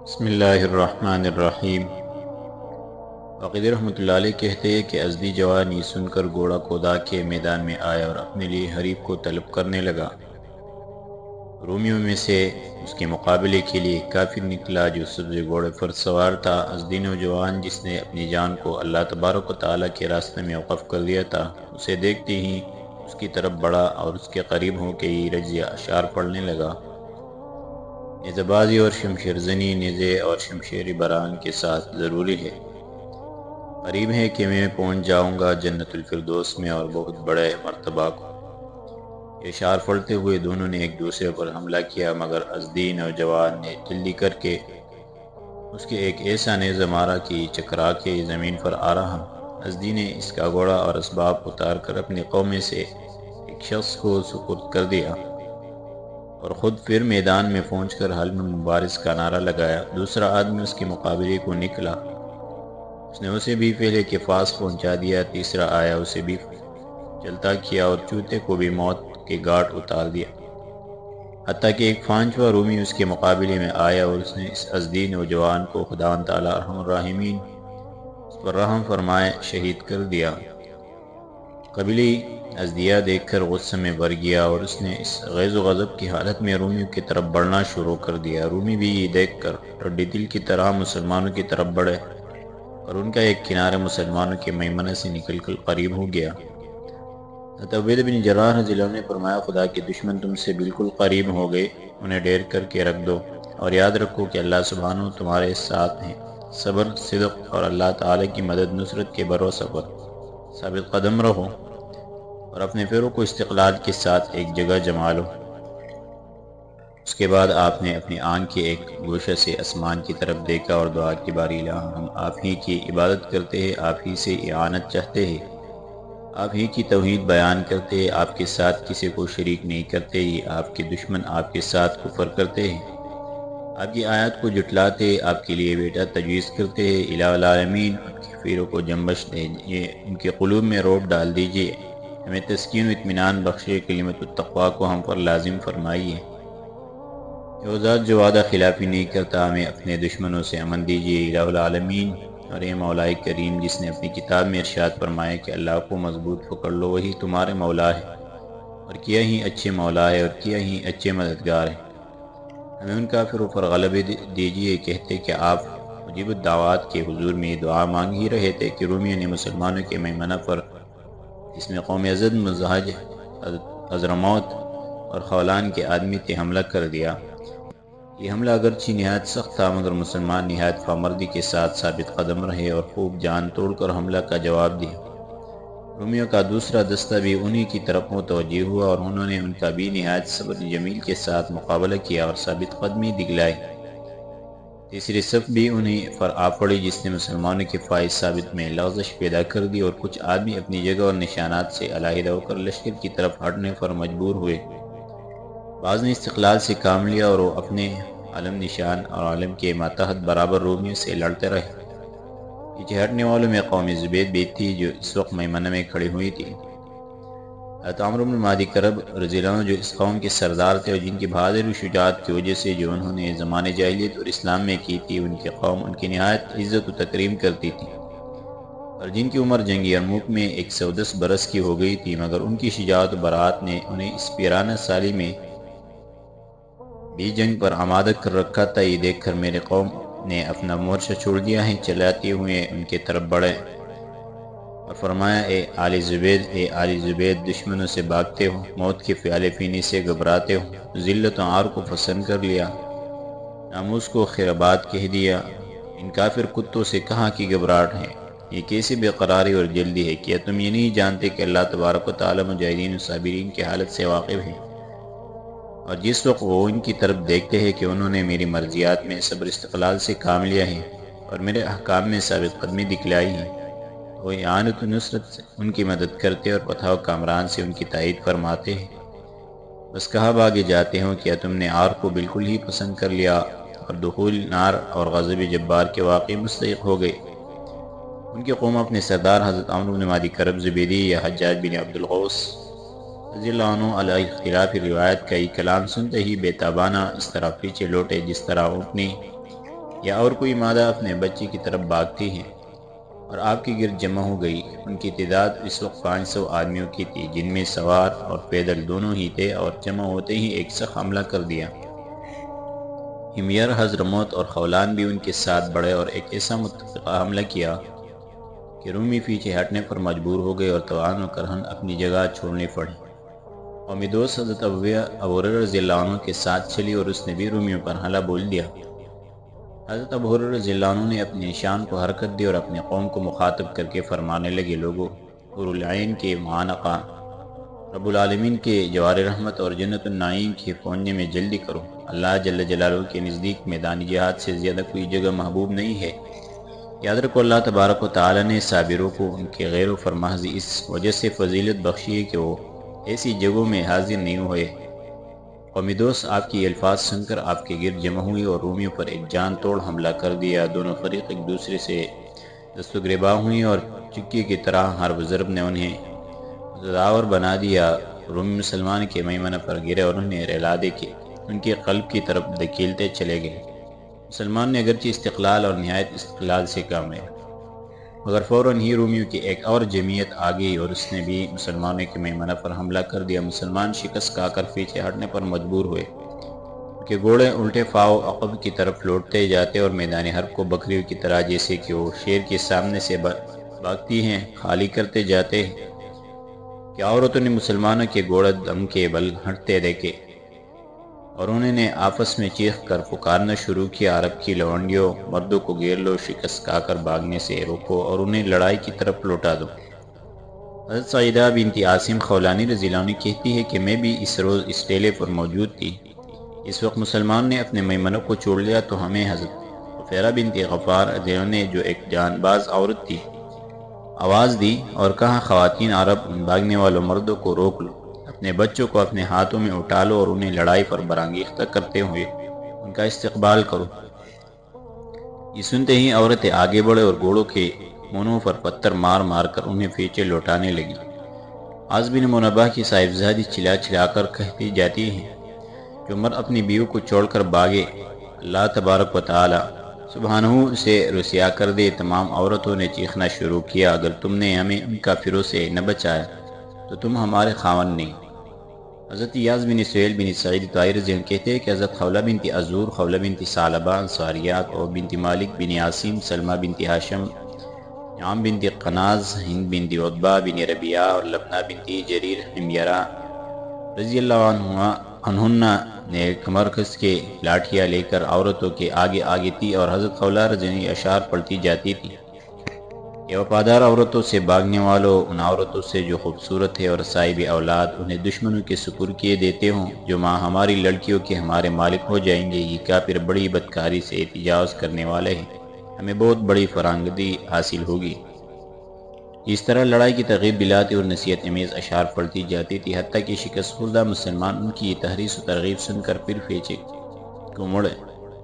بسم اللہ الرحمن الرحیم۔ واقعی رحمۃ اللہ علیہ کہتے ہیں کہ ازدی جوان یہ سن کر گھوڑا کھودا کے میدان میں آیا اور اپنے لیے حریف کو طلب کرنے لگا۔ رومیوں میں سے اس کے مقابلے کے لیے ایک کافر نکلا جو سبز گھوڑے پر سوار تھا۔ ازدی نوجوان جس نے اپنی جان کو اللہ تبارک و تعالیٰ کے راستے میں وقف کر دیا تھا، اسے دیکھتے ہی اس کی طرف بڑھا اور اس کے قریب ہو کے یہ رجزیہ اشعار پڑھنے لگا۔ نیزہ بازی اور شمشیر زنی نیزے اور شمشیر بران کے ساتھ ضروری ہے۔ قریب ہے کہ میں پہنچ جاؤں گا جنت الفردوس میں اور بہت بڑے مرتبہ کو۔ یہ اشعار پڑھتے ہوئے دونوں نے ایک دوسرے پر حملہ کیا، مگر ازدی نوجوان نے جلدی کر کے اس کے ایک ایسا نیزہ مارا کہ چکرا کے زمین پر آ رہا۔ ازدی نے اس کا گھوڑا اور اسباب اتار کر اپنی قوم میں سے ایک شخص کو سپرد کر دیا اور خود پھر میدان میں پہنچ کر حلم مبارز کا نعرہ لگایا۔ دوسرا آدمی اس کے مقابلے کو نکلا، اس نے اسے بھی پہلے کے پاس پہنچا دیا۔ تیسرا آیا، اسے بھی چلتا کیا اور چوتے کو بھی موت کے گھاٹ اتار دیا، حتیٰ کہ ایک پانچواں رومی اس کے مقابلے میں آیا اور اس نے اس ازدی نوجوان کو خداوند تعالیٰ ارحم الراحمین اس پر رحم فرمائے شہید کر دیا۔ قبیلہ ازدیہ دیکھ کر غصے میں بھر گیا اور اس نے اس غیظ و غضب کی حالت میں رومیوں کی طرف بڑھنا شروع کر دیا۔ رومی بھی یہ دیکھ کر ٹھنڈے دل کی طرح مسلمانوں کی طرف بڑھے اور ان کا ایک کنارہ مسلمانوں کے میمنہ سے نکل کر قریب ہو گیا۔ حضرت عبیدہ بن جراح رضی اللہ عنہ نے فرمایا، خدا کے دشمن تم سے بالکل قریب ہو گئے، انہیں ڈیر کر کے رکھ دو اور یاد رکھو کہ اللہ سبحانہ تمہارے ساتھ ہیں۔ صبر، صدق اور اللہ تعالیٰ کی مدد نصرت کے بھروسے پر ثابت قدم رہو اور اپنے پیروں کو استقلال کے ساتھ ایک جگہ جما لو۔ اس کے بعد آپ نے اپنی آنکھ کے ایک گوشہ سے آسمان کی طرف دیکھا اور دعا کی، باری الہ ہم آپ ہی کی عبادت کرتے ہیں، آپ ہی سے اعانت چاہتے ہیں، آپ ہی کی توحید بیان کرتے ہیں، آپ کے ساتھ کسی کو شریک نہیں کرتے۔ یہ آپ کے دشمن آپ کے ساتھ کفر کرتے ہیں، آپ کی آیات کو جھٹلاتے ہیں، آپ کے لیے بیٹا تجویز کرتے ہیں۔ الہ العالمین ان کے پیروں کو جنبش دیجیے، ان کے قلوب میں روب ڈال دیجیے، ہمیں تسکین و اطمینان بخشے، کلمت التقویٰ کو ہم پر لازم فرمائیے۔ یہ ذات جو وعدہ خلافی نہیں کرتا، ہمیں اپنے دشمنوں سے امن دیجیے۔ الہ العالمین اور اے مولا کریم جس نے اپنی کتاب میں ارشاد فرمایا کہ اللہ کو مضبوط پکڑ لو، وہی تمہارے مولا ہے اور کیا ہی اچھے مولا ہے اور کیا ہی اچھے مددگار ہے، ہمیں ان کافروں پر غلبے دیجیے۔ کہتے کہ آپ مجیب الدعوات کے حضور میں دعا مانگ ہی رہے تھے کہ رومیوں نے مسلمانوں کے میمنہ پر، جس میں قوم ازد، مزاحج، حضرموت اور خولان کے آدمی تھے، حملہ کر دیا۔ یہ حملہ اگرچہ نہایت سخت تھا، مگر مسلمان نہایت پامردی کے ساتھ ثابت قدم رہے اور خوب جان توڑ کر حملہ کا جواب دیا۔ رومیوں کا دوسرا دستہ بھی انہی کی طرف متوجہ ہوا اور انہوں نے ان کا بھی نہایت صبر جمیل کے ساتھ مقابلہ کیا اور ثابت قدمی دکھلائی۔ تیسری صف بھی انہی پر آ پڑی، جس نے مسلمانوں کے فائز ثابت میں لغزش پیدا کر دی اور کچھ آدمی اپنی جگہ اور نشانات سے علیحدہ ہو کر لشکر کی طرف ہٹنے پر مجبور ہوئے۔ بعض نے استقلال سے کام لیا اور وہ اپنے علم نشان اور علم کے ماتحت برابر رومیوں سے لڑتے رہے۔ پیچھے ہٹنے والوں میں قوم زبید بھی تھی جو اس وقت میمنہ میں کھڑی ہوئی تھی۔ حضرت عمرو بن مادی کرب رضی اللہ عنہ جو اس قوم کے سردار تھے اور جن کی بہادری و شجاعت کی وجہ سے جو انہوں نے زمانِ جاہلیت اور اسلام میں کی تھی، ان کی قوم ان کی نہایت عزت و تکریم کرتی تھی، اور جن کی عمر جنگ یرموک میں 110 برس کی ہو گئی تھی، مگر ان کی شجاعت و برات نے انہیں اس پیرانہ سالی میں بھی جنگ پر آمادہ کر رکھا تھا۔ یہ دیکھ کر میرے قوم نے اپنا مورچہ چھوڑ دیا ہے، چلاتے ہوئے ان کے طرف بڑھے اور فرمایا، اے آل زبید، اے آل زبید، دشمنوں سے بھاگتے ہو، موت کے پیالے پینے سے گھبراتے ہو، ذلت و عار کو پسند کر لیا، ناموس کو خیربات کہہ دیا، ان کافر کتوں سے کہاں کی گھبراہٹ ہے، یہ کیسی بے قراری اور جلدی ہے؟ کیا تم یہ نہیں جانتے کہ اللہ تبارک و تعالی مجاہدین و صابرین کی حالت سے واقف ہے، اور جس وقت وہ ان کی طرف دیکھتے ہیں کہ انہوں نے میری مرضیات میں صبر استقلال سے کام لیا ہے اور میرے احکام میں ثابت قدمی دکھلائی ہے، وہ اعانت و نصرت سے ان کی مدد کرتے اور فتح و کامران سے ان کی تائید فرماتے ہیں۔ بس کہاں بھاگے جاتے ہو؟ کیا تم نے عار کو بالکل ہی پسند کر لیا اور دخول نار اور غضب جبار کے واقعی مستحق ہو گئے؟ ان کی قوم اپنے سردار حضرت عمرو بن مادی کرب زبیدی یا حجاج بن عبد الغوث رضی اللہ عنہ علیہ اختلاف روایت کا یہ کلام سنتے ہی بے تابانہ اس طرح پیچھے لوٹے جس طرح اونٹنی یا اور کوئی مادہ اپنے بچے کی طرف بھاگتی ہیں اور آپ کے گرد جمع ہو گئی۔ ان کی تعداد اس وقت 500 آدمیوں کی تھی، جن میں سوار اور پیدل دونوں ہی تھے، اور جمع ہوتے ہی ایک سخت حملہ کر دیا۔ حمیر، حضرموت اور خولان بھی ان کے ساتھ بڑھے اور ایک ایسا متفقہ حملہ کیا کہ رومی پیچھے ہٹنے پر مجبور ہو گئے اور طوعاً و کرہاً اپنی جگہ چھوڑنی پڑی۔ قوم دوست حضرت ابو ہریرہ رضی اللہ عنہ کے ساتھ چلی اور اس نے بھی رومیوں پر حملہ بول دیا۔ حضرت ابو ہریرہ رضی اللہ عنہ نے اپنے نشان کو حرکت دی اور اپنے قوم کو مخاطب کر کے فرمانے لگے، لوگو، حور العین کے معانقہ، رب العالمین کے جوار رحمت اور جنت النعیم کے پہنچنے میں جلدی کرو۔ اللہ جل جلالہ کے نزدیک میدان جہاد سے زیادہ کوئی جگہ محبوب نہیں ہے۔ یاد رکھو، اللہ تبارک و تعالی نے صابروں کو ان کے غیر و فرماحضی اس وجہ سے فضیلت بخشی ہے کہ وہ ایسی جگہوں میں حاضر نہیں ہوئے۔ قوم دوست آپ کی الفاظ سن کر آپ کے گرد جمع ہوئی اور رومیوں پر ایک جان توڑ حملہ کر دیا۔ دونوں فریق ایک دوسرے سے دست و گریباں ہوئیں اور چکی کی طرح حرب ضرب نے انہیں زداور بنا دیا۔ رومی مسلمان کے میمنہ پر گرے اور انہیں رلا دے کے ان کے قلب کی طرف دھکیلتے چلے گئے۔ مسلمان نے اگرچہ استقلال اور نہایت استقلال سے کام لیا، مگر فوراً ہی رومیوں کی ایک اور جمعیت آ گئی اور اس نے بھی مسلمانوں کے میمنہ پر حملہ کر دیا۔ مسلمان شکست کھا کر پیچھے ہٹنے پر مجبور ہوئے کہ گھوڑے الٹے پاؤں عقب کی طرف لوٹتے جاتے اور میدان حرب کو بکریوں کی طرح جیسے کہ وہ شیر کے سامنے سے بھاگتی ہیں خالی کرتے جاتے ہیں کہ عورتوں نے مسلمانوں کے گھوڑے دم کے بل ہٹتے دیکھے اور انہوں نے آپس میں چیخ کر پکارنا شروع کیا، عرب کی لونڈیوں، مردوں کو گھیر لو، شکست کھا کر بھاگنے سے روکو اور انہیں لڑائی کی طرف لوٹا دو۔ حضرت سعیدہ بنت عاصم خولانی رضی اللہ عنہ کہتی ہے کہ میں بھی اس روز اس ٹیلے پر موجود تھی۔ اس وقت مسلمان نے اپنے میمنوں کو چھوڑ لیا تو ہمیں حضرت غفیرہ بنت غفار رضی اللہ عنہ نے، جو ایک جان باز عورت تھی، آواز دی اور کہا، خواتین عرب، ان بھاگنے والوں مردوں کو روک لو، اپنے بچوں کو اپنے ہاتھوں میں اٹھا لو اور انہیں لڑائی پر برانگیختہ کرتے ہوئے ان کا استقبال کرو۔ یہ سنتے ہی عورتیں آگے بڑھے اور گھوڑوں کے منہوں پر پتھر مار مار کر انہیں پیچھے لوٹانے لگی۔ عاص بن منبہ کی صاحبزادی چلا چلا کر کہتی جاتی ہیں، جو مرد اپنی بیوی کو چھوڑ کر بھاگے، اللہ تبارک و تعالی سبحانہ سے رسوا کر دے۔ تمام عورتوں نے چیخنا شروع کیا، اگر تم نے ہمیں ان کافروں سے نہ بچایا تو تم ہمارے خاوند نہیں۔ حضرت یاس بن سہیل بن سعید طائر رضی اللہ عنہ کہتے ہیں کہ حضرت خولہ بنت عزور، خولہ بنت ثعلبہ انصاریہ اور بنت مالک بن عاصم، سلمہ بنت ہاشم، نعام بنت قناز، ہند بنت عتبہ بن ربیعہ اور لبنہ بنت جریر حمیرہ رضی اللہ عنہن نے کمر کس کے لاٹھیاں لے کر عورتوں کے آگے آگے تھی اور حضرت خولہ رضی اللہ عنہ اشعار پڑھتی جاتی تھی کہ وفادار عورتوں سے بھاگنے والوں، ان عورتوں سے جو خوبصورت ہے اور صاحب اولاد، انہیں دشمنوں کے سپرد کیے دیتے ہوں، جو ماں ہماری لڑکیوں کے ہمارے مالک ہو جائیں گے۔ یہ کافر بڑی بدکاری سے تجاوز کرنے والے ہیں، ہمیں بہت بڑی فرانگدی حاصل ہوگی۔ اس طرح لڑائی کی ترغیب دلاتی اور نصیحت امیز اشعار پڑھتی جاتی تھی، حتیٰ کہ شکست خوردہ مسلمان ان کی یہ تحریص و ترغیب سن کر پھر پیچھے کو مڑے۔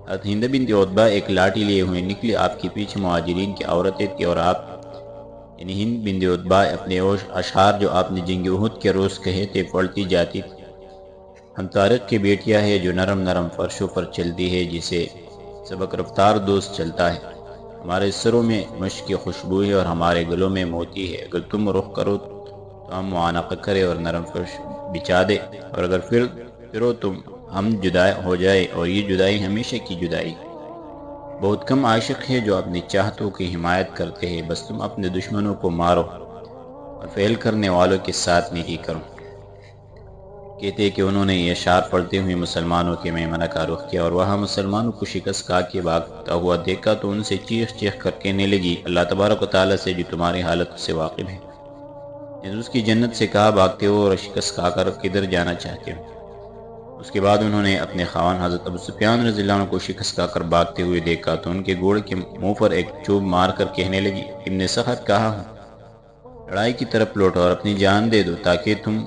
حضرت ہند بنت عتبہ ایک لاٹھی لیے ہوئے نکلی، آپ کے پیچھے مہاجرین کی عورتیں تھیں اور آپ یعنی ہند بنت عتبہ اپنے اشعار جو آپ نے جنگ احد کے روز کہے تھے پڑھتی جاتی تھی۔ ہم طارق کی بیٹیاں ہے جو نرم نرم فرشوں پر چلتی ہے، جسے سبق رفتار دوست چلتا ہے۔ ہمارے سروں میں مشک کی خوشبو ہے اور ہمارے گلوں میں موتی ہے۔ اگر تم رخ کرو تو ہم معانقہ کرے اور نرم فرش بچھا دے، اور اگر پھرو تم ہم جدا ہو جائے، اور یہ جدائی ہمیشہ کی جدائی۔ بہت کم عاشق ہے جو اپنی چاہتوں کی حمایت کرتے ہیں، بس تم اپنے دشمنوں کو مارو اور فعل کرنے والوں کے ساتھ نیکی کرو۔ کہتے ہیں کہ انہوں نے یہ اشعار پڑھتے ہوئے مسلمانوں کے میمنہ کا رخ کیا اور وہاں مسلمانوں کو شکست کھا کے بھاگتا ہوا دیکھا تو ان سے چیخ چیخ کر کہنے لگی، اللہ تبارک و تعالیٰ سے جو تمہاری حالت سے واقف ہے، اس کی جنت سے کہا بھاگتے ہو اور شکست کھا کر کدھر جانا چاہتے ہو۔ اس کے بعد انہوں نے اپنے خاوند حضرت ابو سفیان رضی اللہ عنہ کو شکست کھا کر بھاگتے ہوئے دیکھا تو ان کے گھوڑے کے منہ پر ایک چوب مار کر کہنے لگی، ابن سخط کہا ہوں، لڑائی کی طرف لوٹو اور اپنی جان دے دو تاکہ تم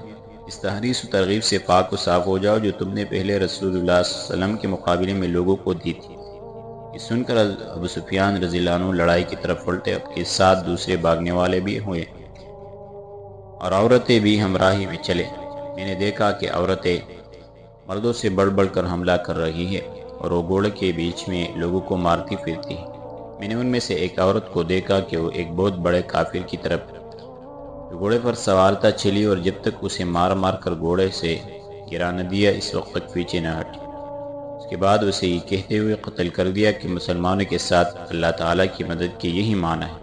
اس تحریص و ترغیب سے پاک و صاف ہو جاؤ جو تم نے پہلے رسول اللہ صلی اللہ علیہ وسلم کے مقابلے میں لوگوں کو دی تھی۔ یہ سن کر ابو سفیان رضی اللہ عنہ لڑائی کی طرف پلٹے، اب کے ساتھ دوسرے بھاگنے والے بھی ہوئے اور عورتیں بھی ہمراہی میں چلے۔ میں نے دیکھا کہ عورتیں مردوں سے بڑھ بڑھ کر حملہ کر رہی ہے، اور وہ گھوڑے کے بیچ میں لوگوں کو مارتی پھرتی۔ میں نے ان میں سے ایک عورت کو دیکھا کہ وہ ایک بہت بڑے کافر کی طرف گھوڑے پر سوار تھا چلی، اور جب تک اسے مار مار کر گھوڑے سے گرا نہ دیا اس وقت تک پیچھے نہ ہٹی۔ اس کے بعد اسے یہ کہتے ہوئے قتل کر دیا کہ مسلمانوں کے ساتھ اللہ تعالیٰ کی مدد کے یہی معنی ہے۔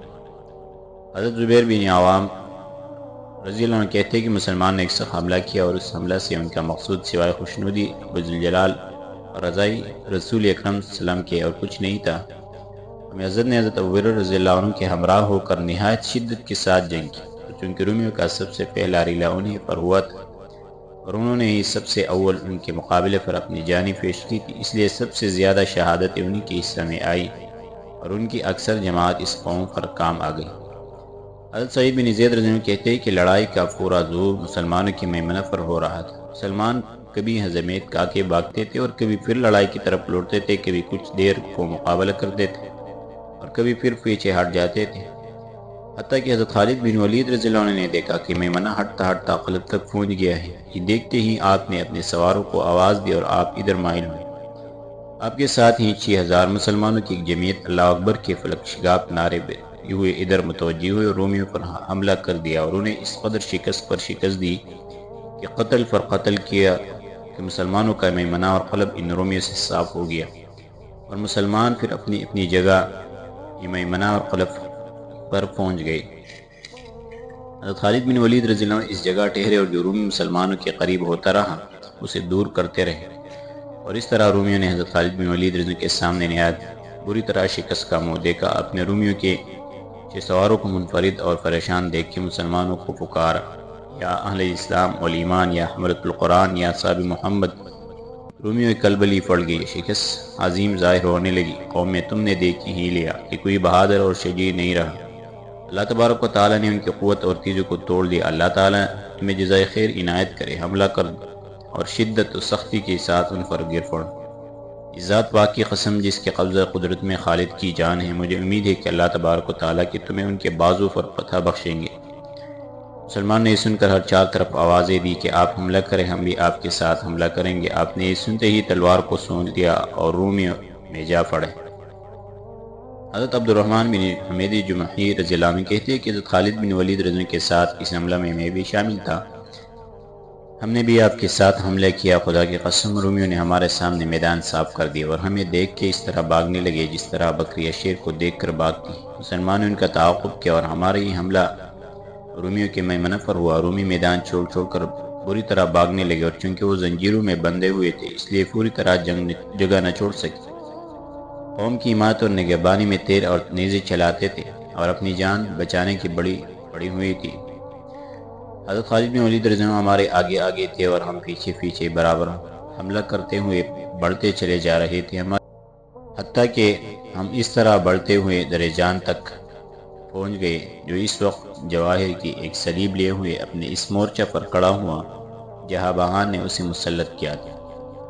حضرت زبیر بن عوام رضی اللہ عنہ کہتے ہیں کہ مسلمان نے ایک سخت حملہ کیا، اور اس حملہ سے ان کا مقصود سوائے خوشنودی رب ذوالجلال اور رضائی رسول اکرم صلی اللہ علیہ وسلم کے اور کچھ نہیں تھا۔ حضرت نے حضرت ابوبکر رضی اللہ عنہ کے ہمراہ ہو کر نہایت شدت کے ساتھ جنگ کی، چونکہ رومیوں کا سب سے پہلا ریلہ انہیں پر ہوا تھا، اور انہوں نے ہی سب سے اول ان کے مقابلے پر اپنی جانیں پیش کی تھی، اس لیے سب سے زیادہ شہادتیں انہی کے حصہ میں آئی، اور ان کی اکثر جماعت اس قوم پر کام آ گئی۔ حضرت سعید بن زید رضی اللہ عنہ کہتے ہیں کہ لڑائی کا پورا زور مسلمانوں کے میمنہ پر ہو رہا تھا۔ مسلمان کبھی ہزیمت کھا کے بھاگتے تھے اور کبھی پھر لڑائی کی طرف لوٹتے تھے، کبھی کچھ دیر کو مقابلہ کرتے تھے اور کبھی پھر پیچھے ہٹ جاتے تھے، حتیٰ کہ حضرت خالد بن ولید رضی اللہ عنہ نے دیکھا کہ میمنہ ہٹتا ہٹتا قلب تک پہنچ گیا ہے۔ یہ دیکھتے ہی آپ نے اپنے سواروں کو آواز دی اور آپ ادھر مائل ہوئے۔ آپ کے ساتھ ہی 6000 مسلمانوں کی ایک جمعیت اللہ اکبر کے فلک شگاف نعرے ہوئے ادھر متوجہ ہوئے اور رومیوں پر حملہ کر دیا، اور انہیں اس قدر شکست پر شکست دی کہ قتل پر قتل کیا کہ مسلمانوں کا میمنہ اور قلب ان رومیوں سے صاف ہو گیا، اور مسلمان پھر اپنی اپنی جگہ میمنہ اور قلب پر پہنچ گئے۔ حضرت خالد بن ولید رضی اللہ عنہ اس جگہ ٹھہرے، اور جو رومی مسلمانوں کے قریب ہوتا رہا اسے دور کرتے رہے، اور اس طرح رومیوں نے حضرت خالد بن ولید رضی اللہ عنہ کے سامنے نہایت بری طرح شکست کا منہ دیکھا۔ اپنے رومیوں کے 6 سواروں کو منفرد اور پریشان دیکھ کے مسلمانوں کو پکارا، یا اہل اسلام والایمان، یا حملۃ القرآن، یا اصحاب محمد۔ رومیوں کی کلبلی پڑ گئی، شکست عظیم ظاہر ہونے لگی۔ قوم میں تم نے دیکھ ہی لیا کہ کوئی بہادر اور شجاع نہیں رہا۔ اللہ تبارک و تعالیٰ نے ان کی قوت اور تیزی کو توڑ دیا۔ اللہ تعالیٰ تمہیں جزائے خیر عنایت کرے، حملہ کر دو اور شدت و سختی کے ساتھ ان پر گر پڑو۔ اس ذات پاک کی قسم جس کے قبضہ قدرت میں خالد کی جان ہے، مجھے امید ہے کہ اللہ تبارک و تعالیٰ کی تمہیں ان کے بازو پر فتح بخشیں گے۔ مسلمان نے یہ سن کر ہر چار طرف آوازیں دی کہ آپ حملہ کریں، ہم بھی آپ کے ساتھ حملہ کریں گے۔ آپ نے یہ سنتے ہی تلوار کو سونٹ دیا اور رومیوں میں جا پڑے۔ حضرت عبد الرحمن بن حمید جمحی رضی اللہ عنہ کہتے ہیں کہ حضرت خالد بن ولید رضی اللہ عنہ کے ساتھ اس حملہ میں میں بھی شامل تھا۔ ہم نے بھی آپ کے ساتھ حملہ کیا، خدا کی قسم رومیوں نے ہمارے سامنے میدان صاف کر دیا اور ہمیں دیکھ کے اس طرح بھاگنے لگے جس طرح بکری یا شیر کو دیکھ کر بھاگتی۔ مسلمانوں نے ان کا تعاقب کیا اور ہمارا یہ حملہ رومیوں کے میمنہ پر ہوا۔ رومی میدان چھوڑ چھوڑ کر بری طرح بھاگنے لگے، اور چونکہ وہ زنجیروں میں بندھے ہوئے تھے اس لیے پوری طرح جگہ نہ چھوڑ سکے۔ قوم کی حمایت اور نگہبانی میں تیر اور نیزے چلاتے تھے اور اپنی جان بچانے کی پڑی ہوئی تھی۔ حضرت خالد بن ولید رضی اللہ عنہ ہمارے آگے آگے تھے اور ہم پیچھے پیچھے برابر حملہ کرتے ہوئے بڑھتے چلے جا رہے تھے، حتیٰ کہ ہم اس طرح بڑھتے ہوئے درجان تک پہنچ گئے جو اس وقت جواہر کی ایک صلیب لیے ہوئے اپنے اس مورچہ پر کھڑا ہوا جہاں بہان نے اسے مسلط کیا تھا۔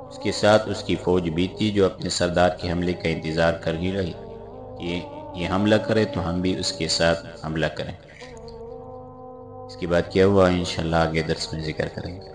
اس کے ساتھ اس کی فوج بھی تھی جو اپنے سردار کے حملے کا انتظار کر ہی رہی کہ یہ حملہ کرے تو ہم بھی اس کے ساتھ حملہ کریں۔ اس کے بعد کیا ہوا انشاءاللہ آگے درس میں ذکر کریں گے۔